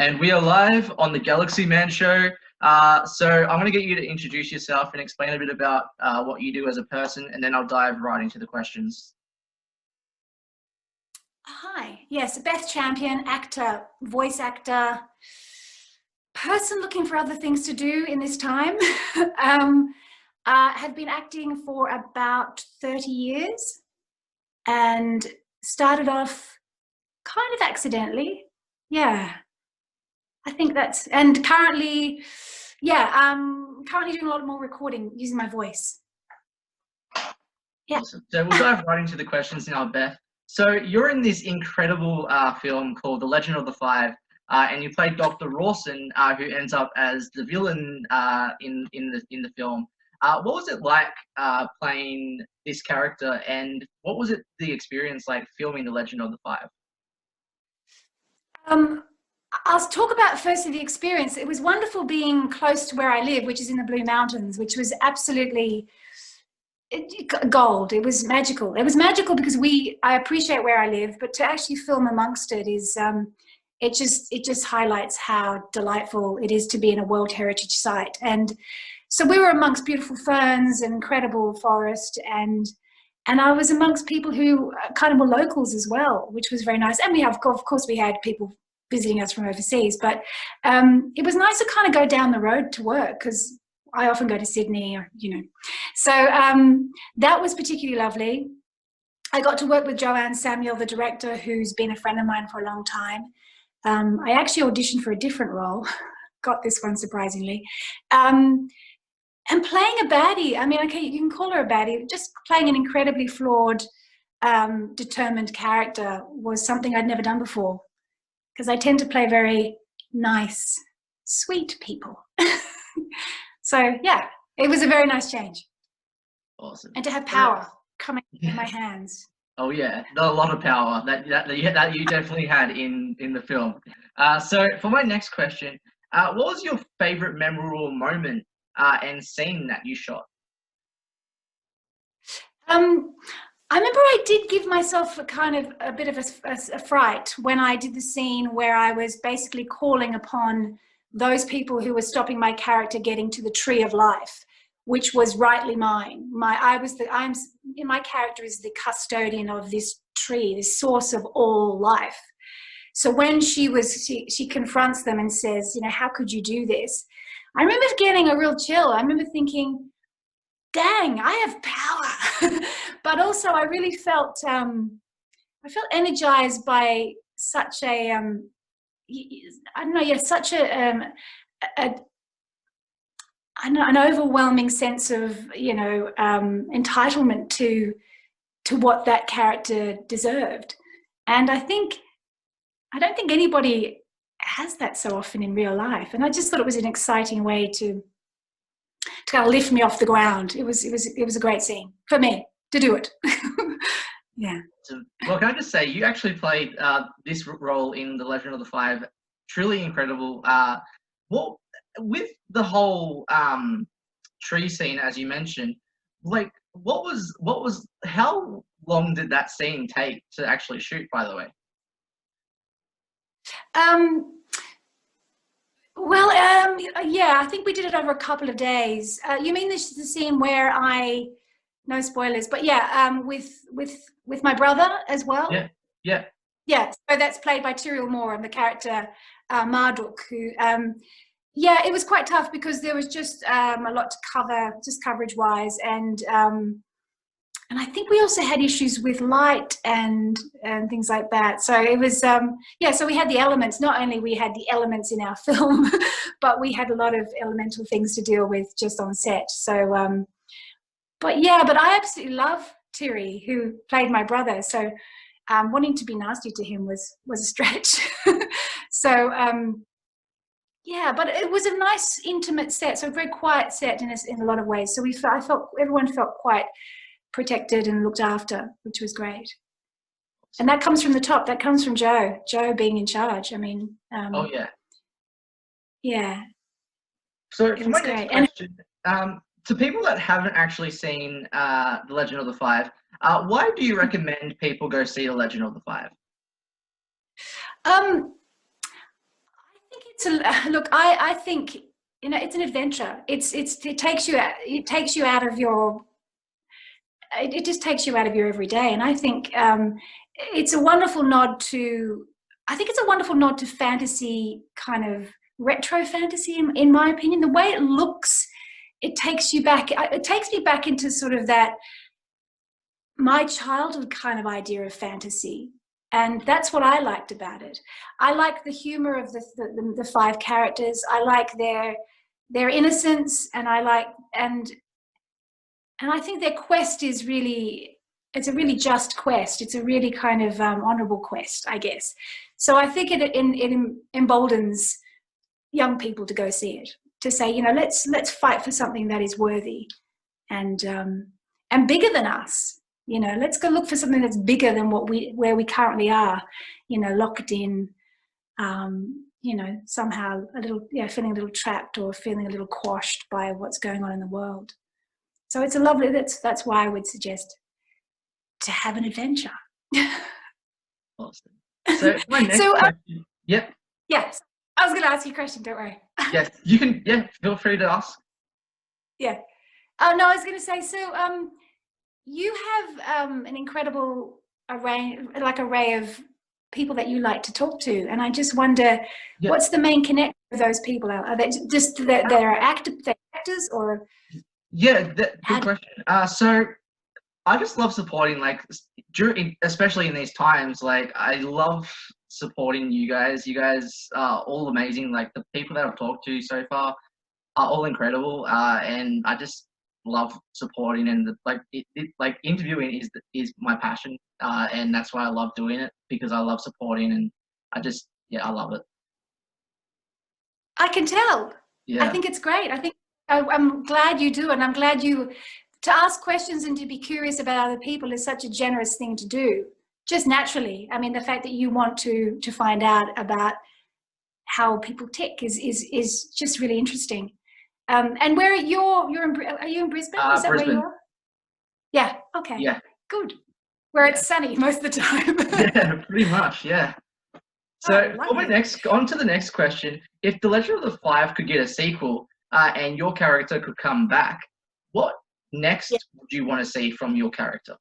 And we are live on the Galaxy Man Show. So I'm going to get you to introduce yourself and explain a bit about what you do as a person, and then I'll dive right into the questions. Hi, yes, Beth Champion, actor, voice actor, person looking for other things to do in this time. Have been acting for about 30 years and started off kind of accidentally. Yeah, I think that's, and currently, currently doing a lot more recording using my voice. Yeah. Awesome. So we'll dive right into the questions now, Beth. So you're in this incredible film called The Legend of the Five, and you play Dr. Rawson, who ends up as the villain in the film. What was it like playing this character, and what was the experience like filming The Legend of the Five? I'll talk about firstly the experience. It was wonderful being close to where I live, which is in the Blue Mountains, which was absolutely gold. It was magical. It was magical because I appreciate where I live, but to actually film amongst it is it just highlights how delightful it is to be in a World Heritage Site. And so we were amongst beautiful ferns and incredible forest, and I was amongst people who kind of were locals as well, which was very nice. And of course we had people visiting us from overseas, but it was nice to kind of go down the road to work, because I often go to Sydney, or, so that was particularly lovely. I got to work with Joanne Samuel, the director, who's been a friend of mine for a long time. I actually auditioned for a different role, got this one surprisingly, and playing a baddie. I mean, okay, you can call her a baddie. Just playing an incredibly flawed, determined character was something I'd never done before, because I tend to play very nice, sweet people. So yeah, it was a very nice change. Awesome. And to have power coming in my hands. Oh yeah, a lot of power that you definitely had in the film. So for my next question, what was your favorite memorable moment and scene that you shot? I remember I did give myself a bit of a fright when I did the scene where I was basically calling upon those people who were stopping my character getting to the tree of life, which was rightly mine. My character is the custodian of this tree, this source of all life. So when she confronts them and says, how could you do this? I remember getting a real chill. I remember thinking, dang, I have power. But also I really felt, energized by such a, such an overwhelming sense of, entitlement to what that character deserved. And I don't think anybody has that so often in real life. And I just thought it was an exciting way to kind of lift me off the ground. It was a great scene for me to do it. Yeah. Well, can I just say, you actually played this role in The Legend of the Five, truly incredible. With the whole tree scene, as you mentioned, like how long did that scene take to actually shoot, by the way? Yeah, I think we did it over a couple of days. You mean this is the scene where no spoilers, but yeah, with my brother as well? Yeah, so that's played by Tyrrell Moore, and the character Marduk, who, it was quite tough because there was just a lot to cover, just coverage-wise, and I think we also had issues with light and things like that. So it was, so we had the elements. Not only we had the elements in our film, but we had a lot of elemental things to deal with just on set. So, but I absolutely love Terry, who played my brother. So wanting to be nasty to him was a stretch. So, but it was a nice, intimate set. So a very quiet set in a lot of ways. So I felt everyone felt quite protected and looked after, which was great. And that comes from the top. That comes from Joe being in charge. I mean, yeah. So for my next question, to people that haven't actually seen The Legend of the Five, why do you recommend people go see The Legend of the Five? I look, I think, it's an adventure. It takes you out of your, it just takes you out of your everyday. And I think it's a wonderful nod to, fantasy, kind of retro fantasy, in my opinion. The way it looks, it takes me back into sort of that, my childhood kind of idea of fantasy. And that's what I liked about it. I like the humor of the 5 characters. I like their innocence, and and I think their quest is it's a really just quest. It's a really kind of honorable quest, I guess. So I think it emboldens young people to go see it, to say, let's fight for something that is worthy and bigger than us. Let's go look for something that's bigger than where we currently are, locked in, somehow feeling a little trapped or feeling a little quashed by what's going on in the world. So it's that's why I would suggest to have an adventure. Awesome. So my next question. Yep. Yes. I was going to ask you a question, don't worry. Yes, you can. Yeah, feel free to ask. Yeah. Oh, no, I was going to say, so you have an incredible array of people that you like to talk to, and I just wonder, what's the main connection with those people? Are they just they're actors, or? Yeah, good question. So I just love supporting, especially in these times. I love supporting you guys. You guys are all amazing. The people that I've talked to so far are all incredible, and I just love supporting, and interviewing is my passion, and that's why I love doing it, because I love supporting, and I love it. I can tell. Yeah. I think it's great. I'm glad you do, and I'm glad to ask questions and to be curious about other people is such a generous thing to do, just naturally. I mean, the fact that you want to find out about how people tick is just really interesting. And where are you in Brisbane? Is that Brisbane. where you are? Yeah. Okay. Yeah. Good. Where it's sunny most of the time. Yeah, pretty much. Yeah. So on to the next question. If The Legend of the Five could get a sequel, and your character could come back, what next would you want to see from your character?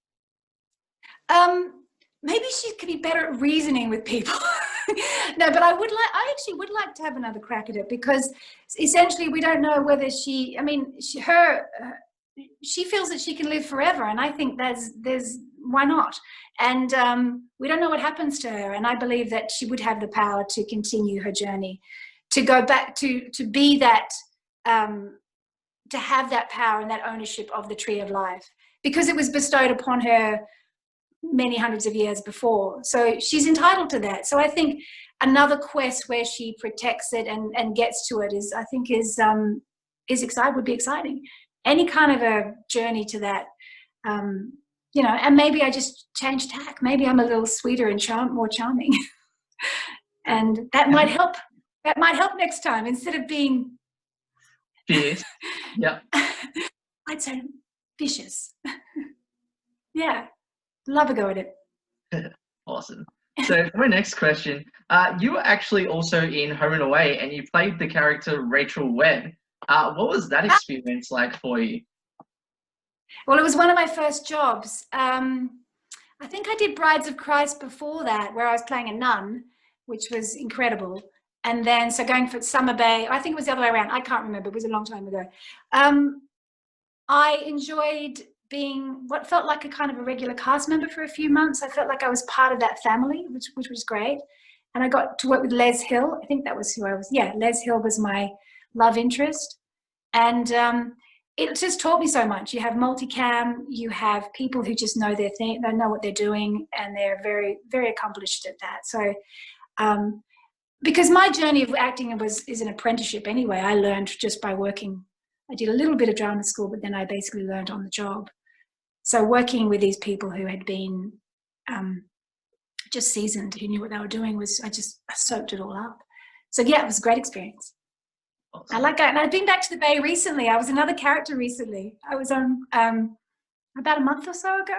Maybe she could be better at reasoning with people. No, but I actually would like to have another crack at it, because essentially we don't know whether she feels that she can live forever, and I think there's why not? And we don't know what happens to her, and I believe that she would have the power to continue her journey, to go back to be that, to have that power and that ownership of the Tree of Life, because it was bestowed upon her many hundreds of years before. So she's entitled to that. So I think another quest where she protects it and gets to it is would be exciting. Any kind of a journey to that, and maybe I just change tack. Maybe I'm a little sweeter and more charming, and that might help. That might help next time, instead of being fierce. Yeah. I'd say vicious. Yeah. Love a go at it. Awesome. So for my next question, you were actually also in Home and Away, and you played the character Rachel Webb. What was that experience like for you? Well, it was one of my first jobs. I think I did Brides of Christ before that, where I was playing a nun, which was incredible. And then, so going for Summer Bay, I think it was the other way around. I can't remember. It was a long time ago. I enjoyed being what felt like a kind of a regular cast member for a few months. I felt like I was part of that family, which was great. And I got to work with Les Hill. I think that was who I was. Yeah, Les Hill was my love interest. And it just taught me so much. You have multicam, you have people who just know their thing, they know what they're doing, and they're very, very accomplished at that. So because my journey of acting is an apprenticeship anyway. I learned just by working. I did a little bit of drama school, but then I basically learned on the job. So working with these people who had been just seasoned, who knew what they were doing, I soaked it all up. So yeah, it was a great experience. Awesome. I like that. And I've been back to the Bay recently. I was another character recently. I was on about a month or so ago.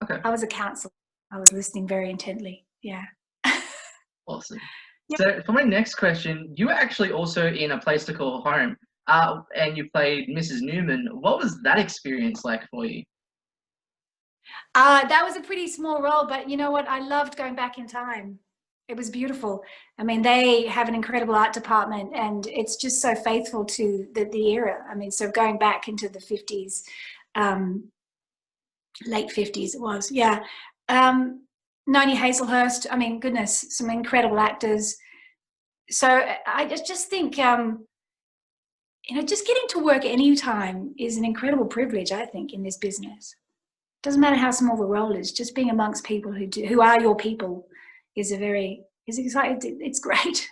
Okay. I was a counselor. I was listening very intently. Yeah. Awesome. Yep. So for my next question, you were actually also in A Place to Call Home, and you played Mrs. Newman. What was that experience like for you? That was a pretty small role, but you know what? I loved going back in time. It was beautiful. I mean, they have an incredible art department, and it's just so faithful to the era. I mean, so going back into the 50s, late 50s it was, yeah. Noni Hazelhurst, I mean, goodness, some incredible actors. So I just think, just getting to work anytime is an incredible privilege, I think, in this business. Doesn't matter how small the role is, just being amongst people who are your people is exciting. It's great.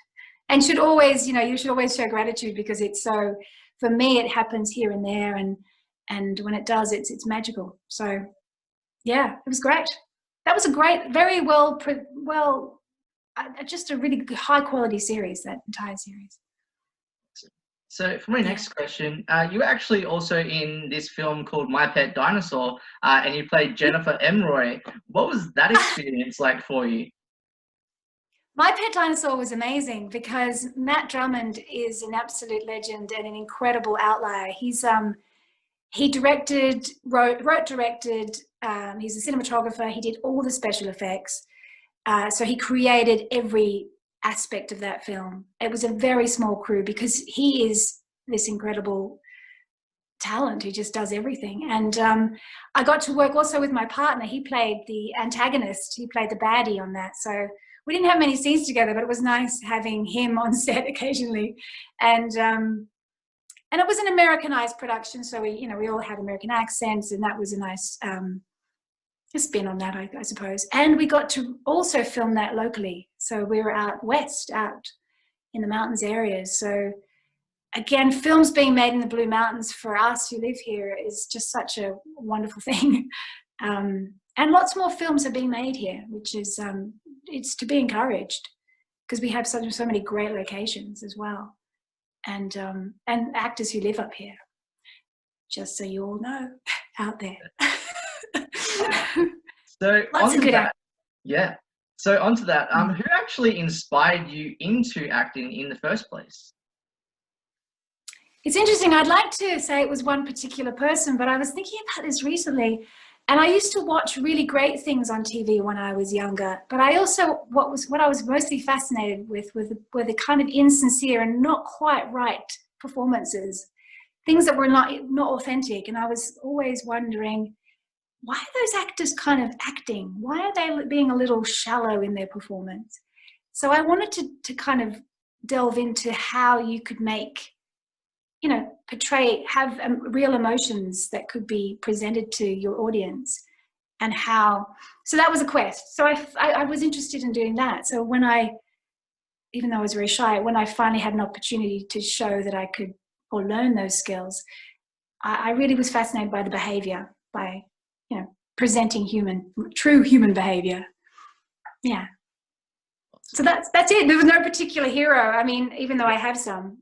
And should always, you should always show gratitude, because it's so, for me, it happens here and there, and when it does, it's magical. So yeah, it was great. That was a great, very just a really high quality series, that entire series. So for my next question, you were actually also in this film called My Pet Dinosaur, and you played Jennifer Emroy. What was that experience like for you? My Pet Dinosaur was amazing because Matt Drummond is an absolute legend and an incredible outlier. He directed, wrote, directed, he's a cinematographer, he did all the special effects. So he created every aspect of that film. It was a very small crew because he is this incredible talent who just does everything. And I got to work also with my partner. He played the antagonist, he played the baddie on that. So we didn't have many scenes together, but it was nice having him on set occasionally. And it was an Americanized production, so we all had American accents, and that was a nice a spin on that, I suppose. And we got to also film that locally. So we were out west, out in the mountains areas. So again, films being made in the Blue Mountains for us who live here is just such a wonderful thing. And lots more films are being made here, which is, it's to be encouraged, because we have so many great locations as well. And actors who live up here, just so you all know, out there. So lots of good actors. Yeah. So onto that, who actually inspired you into acting in the first place? It's interesting. I'd like to say it was one particular person, but I was thinking about this recently, and I used to watch really great things on TV when I was younger. But I also, what I was mostly fascinated with were the kind of insincere and not quite right performances, things that were not authentic. And I was always wondering, why are those actors kind of acting? Why are they being a little shallow in their performance? So I wanted to kind of delve into how you could make, have real emotions that could be presented to your audience, and how. So that was a quest. So I was interested in doing that. So even though I was very shy, when I finally had an opportunity to show that I could, or learn those skills, I really was fascinated by the behavior, by presenting true human behavior. Yeah. So that's it. There was no particular hero. I mean, even though I have some,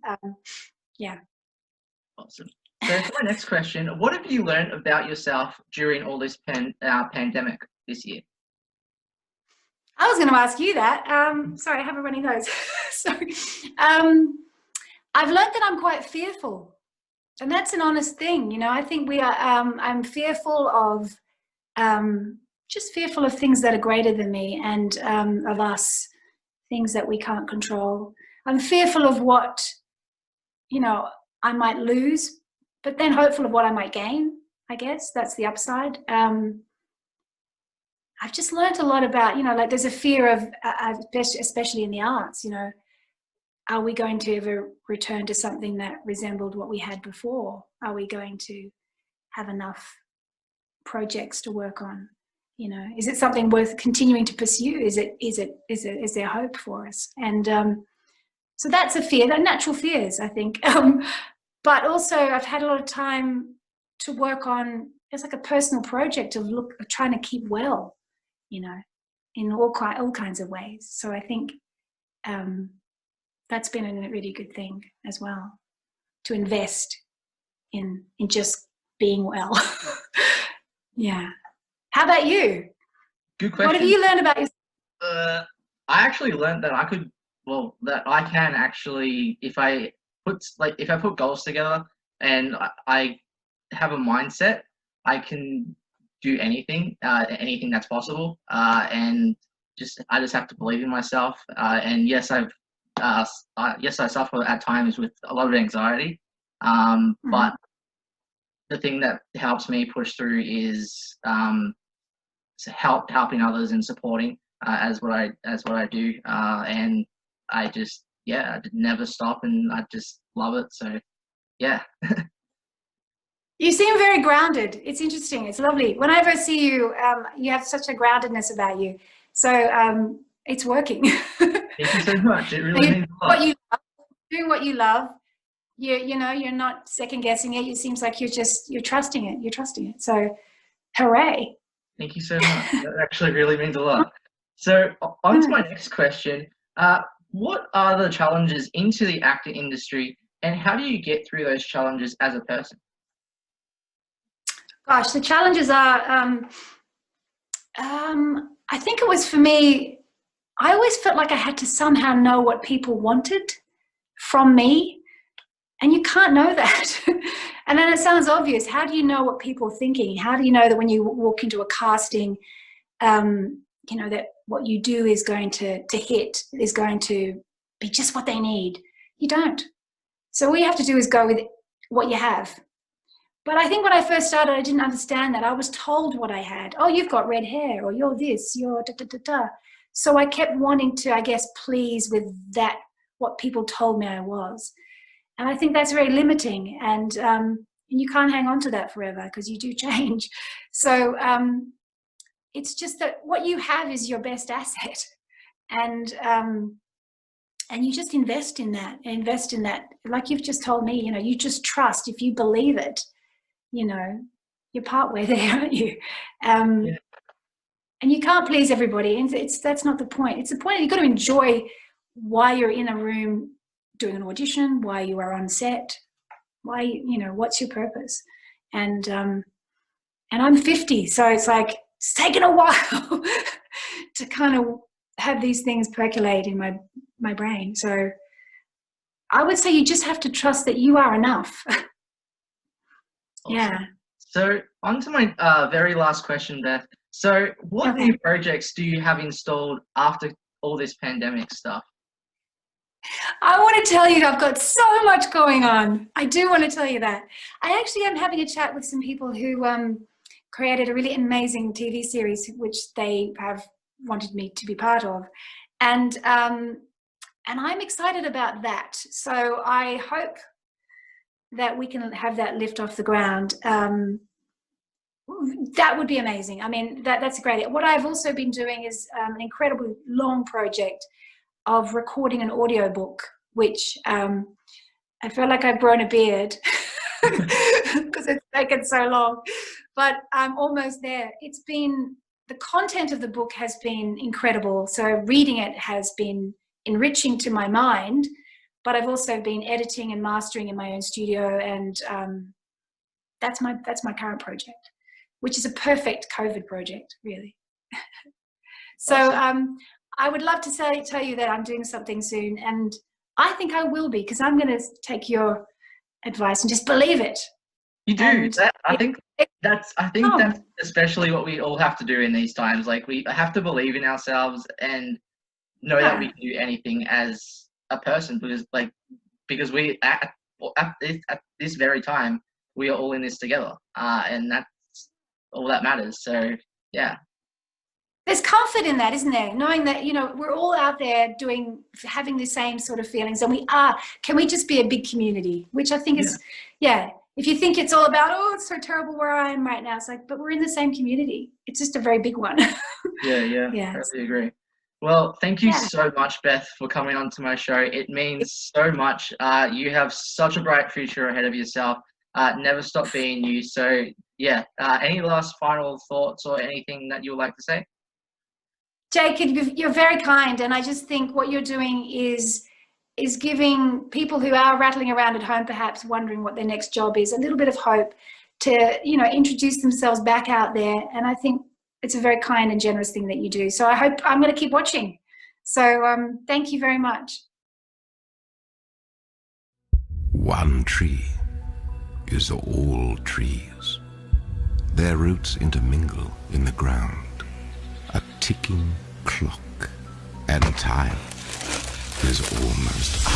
yeah. Awesome. So for my next question, what have you learned about yourself during all this pandemic this year? I was going to ask you that. Sorry, I have a runny nose. Sorry. I've learned that I'm quite fearful. And that's an honest thing. I think we are, I'm fearful of, just fearful of things that are greater than me, and of us, things that we can't control. I'm fearful of what, I might lose, but then hopeful of what I might gain, I guess. That's the upside. I've just learned a lot about, like there's a fear of, especially in the arts, are we going to ever return to something that resembled what we had before? Are we going to have enough projects to work on? Is it something worth continuing to pursue? Is there hope for us? And so that's a fear, that natural fears, I think. But also I've had a lot of time to work on, it's like a personal project of trying to keep well, in all kinds of ways. So I think that's been a really good thing as well, to invest in just being well. Yeah. How about you? Good question. What have you learned about yourself? I actually learned that I could well, that I can actually, if I put goals together and I have a mindset, I can do anything, anything that's possible. And I just have to believe in myself. And yes, yes, I suffer at times with a lot of anxiety. But the thing that helps me push through is helping others and supporting as what I do. And I just I never stop, and I just love it. So yeah. You seem very grounded. It's interesting. It's lovely. Whenever I see you, you have such a groundedness about you. So it's working. Thank you so much. It really means a lot. Doing what you love. You know, you're not second guessing it. It seems like you're trusting it. You're trusting it. So, hooray! Thank you so much. That actually really means a lot. So on to my next question. What are the challenges into the acting industry, and how do you get through those challenges as a person? Gosh, the challenges are, I think it was for me, I always felt like I had to somehow know what people wanted from me, and you can't know that. And then it sounds obvious. How do you know what people are thinking? How do you know that when you walk into a casting, you know, that what you do is going to hit, is going to be just what they need? You don't. So all you have to do is go with what you have. But I think when I first started, I didn't understand that. I was told what I had. Oh, you've got red hair, or you're this, you're da-da-da-da. So I kept wanting to, I guess, please with that, what people told me I was. And I think that's very limiting. And you can't hang on to that forever, because you do change. So it's just that what you have is your best asset. And you just invest in that. Like you've just told me, you know, you just trust. If you believe it, you know, you're partway there, aren't you? And you can't please everybody. And that's not the point. It's the point that you've got to enjoy why you're in a room doing an audition, why you are on set, why, you know, what's your purpose? And I'm 50, so it's like, it's taken a while to kind of have these things percolate in my brain. So I would say you just have to trust that you are enough. Awesome. Yeah. So on to my very last question, Beth. So what new projects do you have installed after all this pandemic stuff? I want to tell you, I've got so much going on. I do want to tell you that. I actually am having a chat with some people who created a really amazing TV series, which they have wanted me to be part of. And I'm excited about that. So I hope that we can have that lift off the ground. That would be amazing. I mean, that's a great idea. What I've also been doing is an incredibly long project of recording an audiobook, which I feel like I've grown a beard because it's taken so long, but I'm almost there. The content of the book has been incredible. So reading it has been enriching to my mind, but I've also been editing and mastering in my own studio, and that's my current project, which is a perfect COVID project, really. So awesome. I would love to tell you that I'm doing something soon, and I think I will be, because I'm going to take your advice and just believe it. You do. I think that's especially what we all have to do in these times. Like, we have to believe in ourselves and know that we can do anything as a person, because we at this very time we are all in this together, and that's all that matters. So yeah. There's comfort in that, isn't there? Knowing that, you know, we're all out there having the same sort of feelings, and can we just be a big community? Which I think is, if you think it's all about, oh, it's so terrible where I am right now, it's like, but we're in the same community. It's just a very big one. Yeah. I totally agree. Well, thank you so much, Beth, for coming on to my show. It means so much. You have such a bright future ahead of yourself. Never stop being you. So yeah, any last final thoughts or anything that you would like to say? Jacob, you're very kind, and I just think what you're doing is giving people who are rattling around at home, perhaps wondering what their next job is, a little bit of hope to, you know, introduce themselves back out there. And I think it's a very kind and generous thing that you do. So I'm going to keep watching. So thank you very much. One tree is all trees. Their roots intermingle in the ground. A ticking clock, and time is almost up.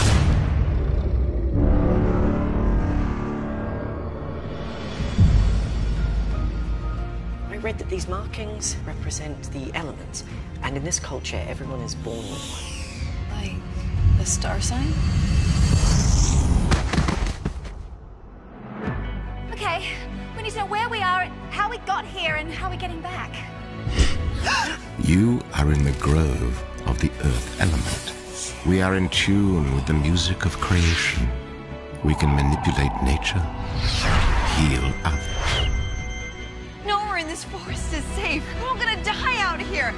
I read that these markings represent the elements, and in this culture, everyone is born with one. Like the star sign? Okay, we need to know where we are, how we got here, and how we're getting back. You are in the grove of the earth element. We are in tune with the music of creation. We can manipulate nature, heal others. Nowhere in this forest is safe. We're all gonna die out here.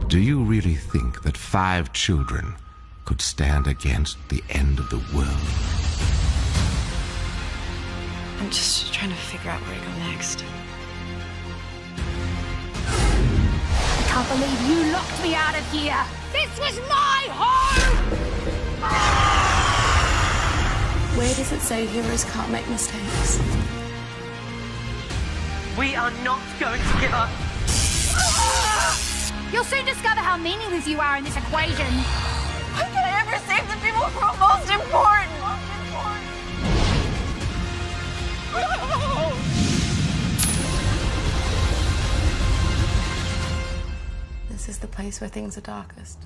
Do you really think that 5 children could stand against the end of the world? I'm just trying to figure out where to go next. I can't believe you locked me out of here. This was my home! Where does it say heroes can't make mistakes? We are not going to give up. You'll soon discover how meaningless you are in this equation. Why can I ever save the people who are most important? This is the place where things are darkest.